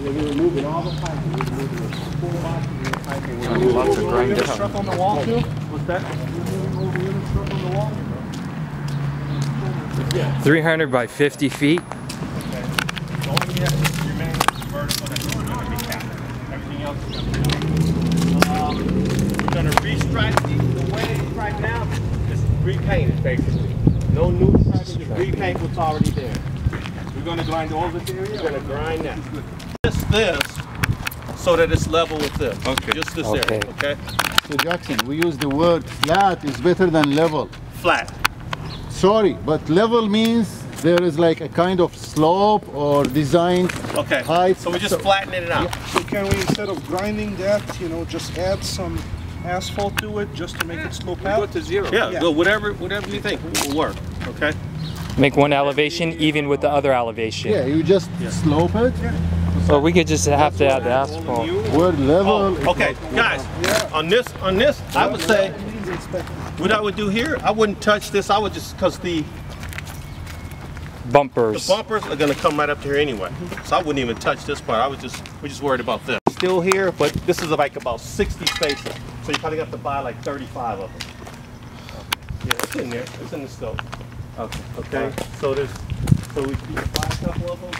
We're removing all the piping. We're removing the full box and the piping. We're removing Lots of grind unit down. struck on the wall too? What's that? We're moving over unit struck on the wall? 300 by 50 feet. Okay. The only thing that remains is vertical that's going to be capped. Everything else is going to be we're going to restripe the way it's right now. It's repainted basically. No new striping, just repaint what's already there. We're going to grind all this area. We're going to grind that. Just this so that it's level with this. Okay. Just this area. Okay. So Jackson, we use the word flat is better than level. Flat. Sorry, but level means there is like a kind of slope or design height. So we're just flattening it out. So can we, instead of grinding that, you know, just add some asphalt to it just to make it slope out? Go to zero. Yeah, go whatever you think will work. Okay. Make one elevation even with the other elevation. Yeah, you just slope it. Or we could just have to add the asphalt. Word level. Okay, guys. On this, I would say what I would do here. I wouldn't touch this. I would just because the bumpers are going to come right up to here anyway. So I wouldn't even touch this part. We're just worried about this. Still here, but this is like about 60 spaces. So you probably have to buy like 35 of them. Yeah, it's in there. It's in the scope. Okay. Okay. So we can buy a couple of them.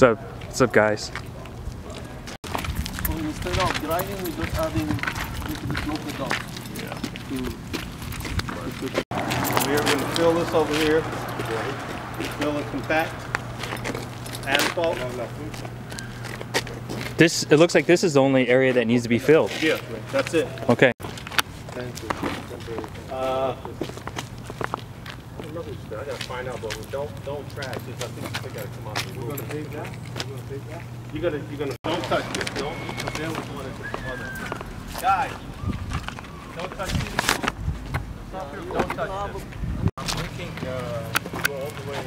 What's up guys? So instead of grinding, we just adding little slope it down. Yeah. We're going to fill this over here. Fill and compact. Asphalt. It looks like this is the only area that needs to be filled. Yeah, that's it. Okay. I gotta find out, but don't trash this. I think they gotta come out. We're gonna pave that. You're gonna don't touch this. Don't. Because then we're doing it to other guys. Don't touch this. Don't touch this. I'm thinking go all the way.